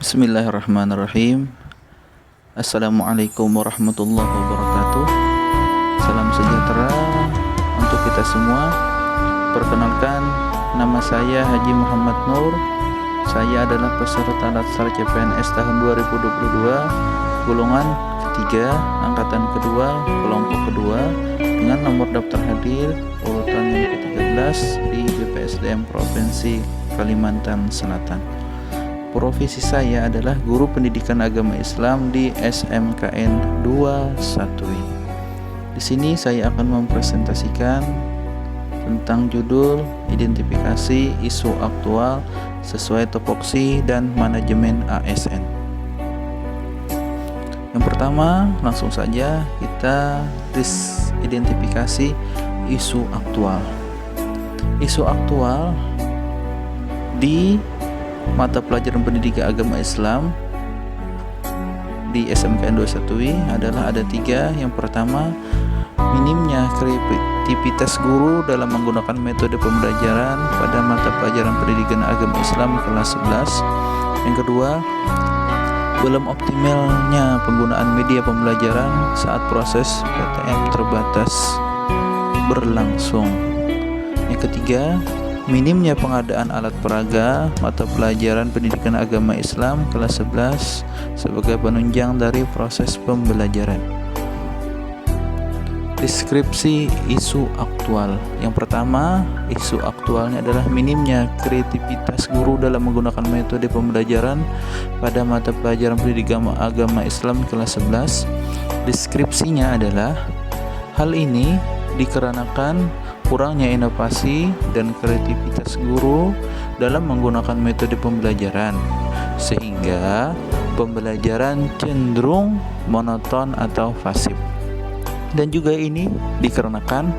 Bismillahirrahmanirrahim. Assalamualaikum warahmatullahi wabarakatuh. Salam sejahtera untuk kita semua. Perkenalkan, nama saya Haji Muhammad Nur. Saya adalah peserta Latsar CPNS tahun 2022, golongan ketiga, angkatan kedua, kelompok kedua, dengan nomor daftar hadir urutan yang ke-13 di BPSDM Provinsi Kalimantan Selatan. Profesi saya adalah guru pendidikan agama Islam di SMKN 21. Di sini saya akan mempresentasikan tentang judul identifikasi isu aktual sesuai topoksi dan manajemen ASN. Yang pertama, langsung saja kita identifikasi isu aktual. Isu aktual di mata pelajaran pendidikan agama Islam di SMKN 21 adalah ada 3. Yang pertama, minimnya kreativitas guru dalam menggunakan metode pembelajaran pada mata pelajaran pendidikan agama Islam kelas 11. Yang kedua, belum optimalnya penggunaan media pembelajaran saat proses PTM terbatas berlangsung. Yang ketiga, minimnya pengadaan alat peraga mata pelajaran pendidikan agama Islam kelas 11 sebagai penunjang dari proses pembelajaran. Deskripsi isu aktual. Yang pertama, isu aktualnya adalah minimnya kreativitas guru dalam menggunakan metode pembelajaran pada mata pelajaran pendidikan agama Islam kelas 11. Deskripsinya adalah hal ini dikarenakan kurangnya inovasi dan kreativitas guru dalam menggunakan metode pembelajaran, sehingga pembelajaran cenderung monoton atau pasif. Dan juga ini dikarenakan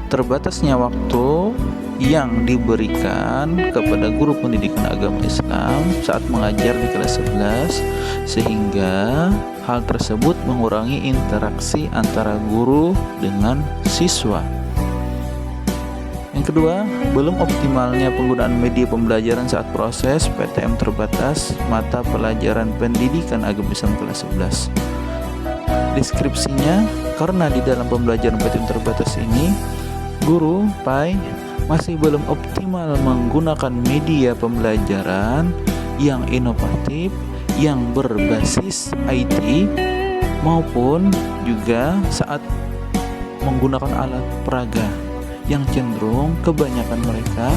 terbatasnya waktu yang diberikan kepada guru pendidikan agama Islam saat mengajar di kelas 11, sehingga hal tersebut mengurangi interaksi antara guru dengan siswa. Yang kedua, belum optimalnya penggunaan media pembelajaran saat proses PTM terbatas mata pelajaran pendidikan agama Islam kelas 11. Deskripsinya, karena di dalam pembelajaran PTM terbatas ini, guru PAI masih belum optimal menggunakan media pembelajaran yang inovatif, yang berbasis IT, maupun juga saat menggunakan alat peraga, yang cenderung kebanyakan mereka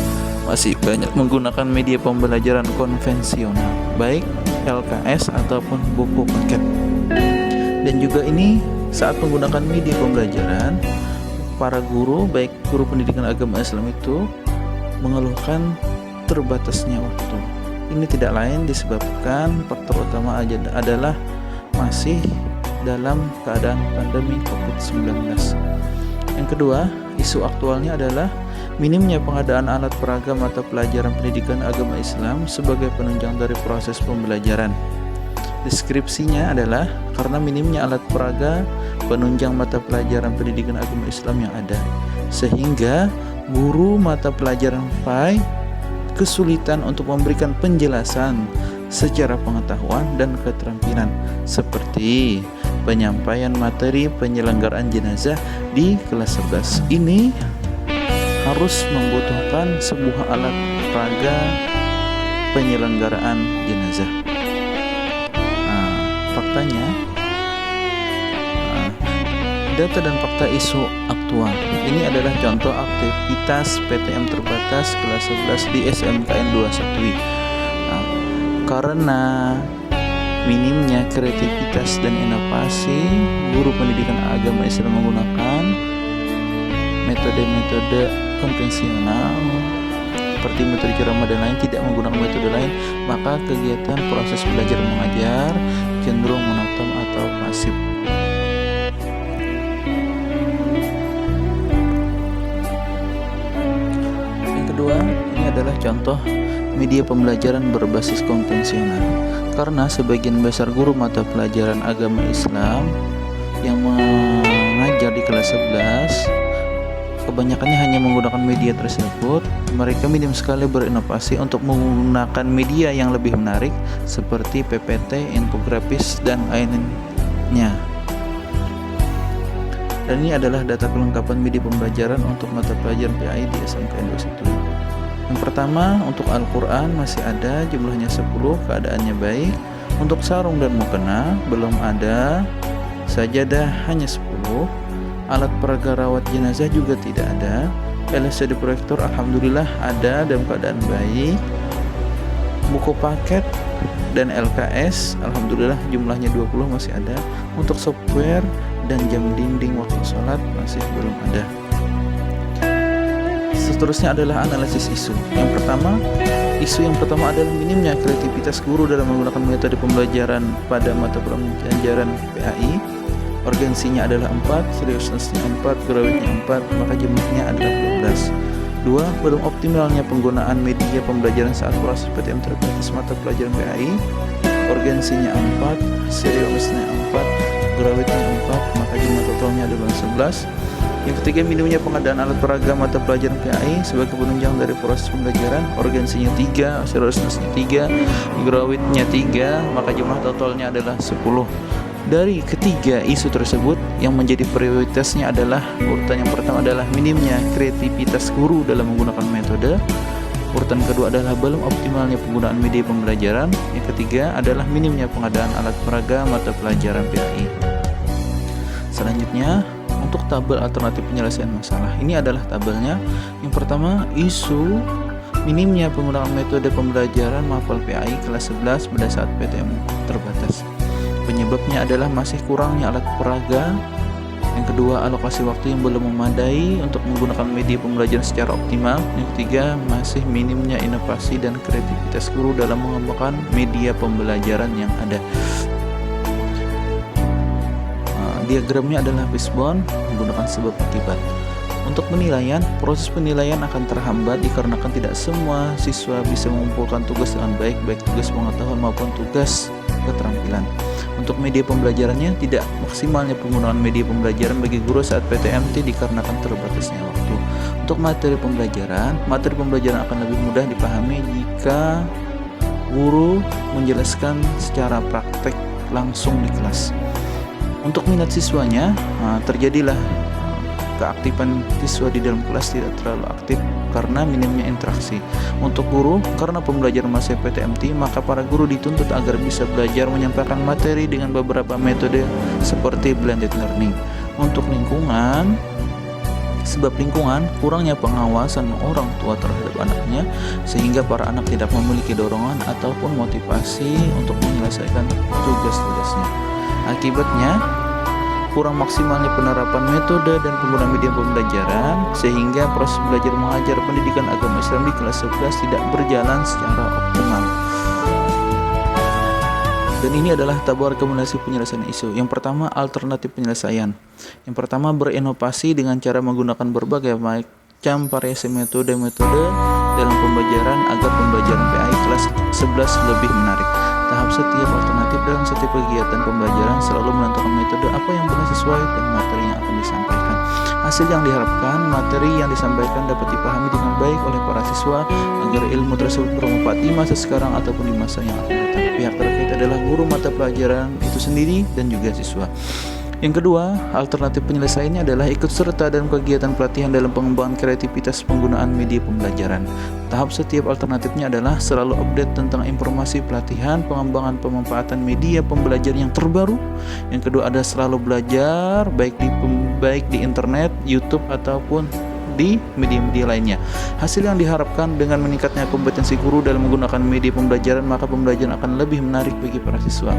masih banyak menggunakan media pembelajaran konvensional, baik LKS ataupun buku paket. Dan juga ini saat menggunakan media pembelajaran, para guru, baik guru pendidikan agama Islam itu mengeluhkan terbatasnya waktu. Ini tidak lain disebabkan faktor utama adalah masih dalam keadaan pandemi COVID-19. Yang kedua, isu aktualnya adalah minimnya pengadaan alat peraga mata pelajaran pendidikan agama Islam sebagai penunjang dari proses pembelajaran. Deskripsinya adalah karena minimnya alat peraga penunjang mata pelajaran pendidikan agama Islam yang ada, sehingga guru mata pelajaran PAI kesulitan untuk memberikan penjelasan secara pengetahuan dan keterampilan, seperti penyampaian materi penyelenggaraan jenazah di kelas 11. Ini harus membutuhkan sebuah alat peraga penyelenggaraan jenazah. Faktanya, data dan fakta isu aktual. Ini adalah contoh aktivitas PTM terbatas kelas 11 di SMKN 21. Karena minimnya kreativitas dan inovasi, guru pendidikan agama Islam menggunakan metode-metode konvensional seperti metode ceramah dan lain, tidak menggunakan metode lain, maka kegiatan proses belajar mengajar cenderung monoton atau pasif. Yang kedua, ini adalah contoh media pembelajaran berbasis konvensional. Karena sebagian besar guru mata pelajaran agama Islam yang mengajar di kelas 11 kebanyakannya hanya menggunakan media tersebut. Mereka minim sekali berinovasi untuk menggunakan media yang lebih menarik seperti PPT, infografis, dan lainnya. Dan ini adalah data kelengkapan media pembelajaran untuk mata pelajaran PAI di SMK Indo Situi. Yang pertama, untuk Al-Quran masih ada, jumlahnya 10, keadaannya baik. Untuk sarung dan mukena belum ada, sajadah hanya 10. Alat peraga rawat jenazah juga tidak ada. LCD proyektor alhamdulillah ada dalam keadaan baik. Buku paket dan LKS alhamdulillah jumlahnya 20 masih ada. Untuk software dan jam dinding waktu sholat masih belum ada. Seterusnya adalah analisis isu. Isu yang pertama adalah minimnya kreativitas guru dalam menggunakan metode pembelajaran pada mata pelajaran PAI. Urgensinya adalah 4, seriusnessnya 4, grawitnya 4, maka jumlahnya adalah 12. 2. Belum optimalnya penggunaan media pembelajaran saat proses PTM terbatas mata pelajaran PAI. Urgensinya 4, seriusnessnya 4, grawitnya 4, maka jumlah totalnya adalah 11. Yang ketiga, minimnya pengadaan alat peraga mata pelajaran PAI sebagai penunjang dari proses pembelajaran. Urgensinya 3, seriusnessnya 3, grawitnya 3, maka jumlah totalnya adalah 10. Dari ketiga isu tersebut, yang menjadi prioritasnya adalah urutan yang pertama adalah minimnya kreativitas guru dalam menggunakan metode. Urutan kedua adalah belum optimalnya penggunaan media pembelajaran. Yang ketiga adalah minimnya pengadaan alat peraga mata pelajaran PAI. Selanjutnya, untuk tabel alternatif penyelesaian masalah. Ini adalah tabelnya. Yang pertama, isu minimnya penggunaan metode pembelajaran mahafal PAI kelas 11 pada saat PTM terbatas. Penyebabnya adalah masih kurangnya alat peraga. Yang kedua, alokasi waktu yang belum memadai untuk menggunakan media pembelajaran secara optimal. Yang ketiga, masih minimnya inovasi dan kreativitas guru dalam mengembangkan media pembelajaran yang ada. Diagramnya adalah fishbone menggunakan sebab akibat. Untuk penilaian, proses penilaian akan terhambat dikarenakan tidak semua siswa bisa mengumpulkan tugas dengan baik tugas pengetahuan maupun tugas keterampilan. Untuk media pembelajarannya, tidak maksimalnya penggunaan media pembelajaran bagi guru saat PTMT dikarenakan terbatasnya waktu. Untuk materi pembelajaran akan lebih mudah dipahami jika guru menjelaskan secara praktek langsung di kelas. Untuk minat siswanya, terjadilah keaktifan siswa di dalam kelas tidak terlalu aktif karena minimnya interaksi. Untuk guru, karena pembelajaran masih PTMT, maka para guru dituntut agar bisa belajar menyampaikan materi dengan beberapa metode seperti blended learning. Untuk lingkungan, sebab lingkungan, kurangnya pengawasan orang tua terhadap anaknya sehingga para anak tidak memiliki dorongan ataupun motivasi untuk menyelesaikan tugas-tugasnya. Akibatnya, kurang maksimalnya penerapan metode dan penggunaan media pembelajaran sehingga proses belajar mengajar pendidikan agama Islam di kelas 11 tidak berjalan secara optimal. Dan ini adalah tabel rekomendasi penyelesaian isu. Yang pertama, alternatif penyelesaian. Yang pertama, berinovasi dengan cara menggunakan berbagai macam variasi metode dalam pembelajaran agar pembelajaran PAI kelas 11 lebih menarik. Tahap setiap alternatif dalam setiap kegiatan pembelajaran selalu menentukan metode apa yang benar sesuai dan materi yang akan disampaikan. Hasil yang diharapkan, materi yang disampaikan dapat dipahami dengan baik oleh para siswa agar ilmu tersebut bermanfaat di masa sekarang ataupun di masa yang akan datang. Pihak terkait adalah guru mata pelajaran itu sendiri dan juga siswa. Yang kedua, alternatif penyelesaiannya adalah ikut serta dalam kegiatan pelatihan dalam pengembangan kreativitas penggunaan media pembelajaran. Tahap setiap alternatifnya adalah selalu update tentang informasi pelatihan, pengembangan pemanfaatan media pembelajaran yang terbaru. Yang kedua ada selalu belajar baik di internet, YouTube ataupun di media-media lainnya. Hasil yang diharapkan dengan meningkatnya kompetensi guru dalam menggunakan media pembelajaran, maka pembelajaran akan lebih menarik bagi para siswa.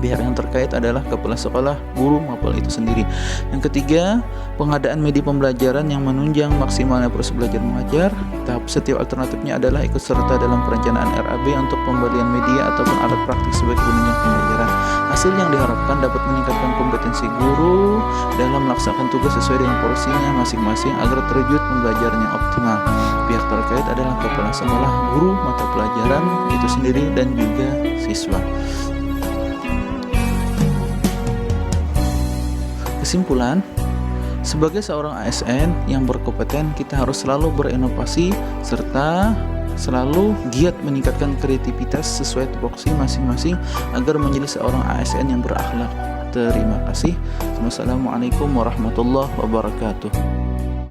Pihak yang terkait adalah kepala sekolah, guru, maupun itu sendiri. Yang ketiga, pengadaan media pembelajaran yang menunjang maksimalnya proses belajar mengajar. Tahap setiap alternatifnya adalah ikut serta dalam perencanaan RAB untuk pembelian media ataupun alat praktik sebagai penunjang pembelajaran. Hasil yang diharapkan dapat meningkatkan kompetensi guru dalam melaksanakan tugas sesuai dengan porsinya masing-masing agar terwujud pembelajaran yang optimal. Pihak terkait adalah kepala sekolah, guru, mata pelajaran itu sendiri, dan juga siswa. Kesimpulan, Sebagai seorang ASN yang berkompeten, kita harus selalu berinovasi serta selalu giat meningkatkan kreativitas sesuai tupoksi masing-masing agar menjadi seorang ASN yang berakhlak. Terima kasih. Wassalamualaikum warahmatullahi wabarakatuh.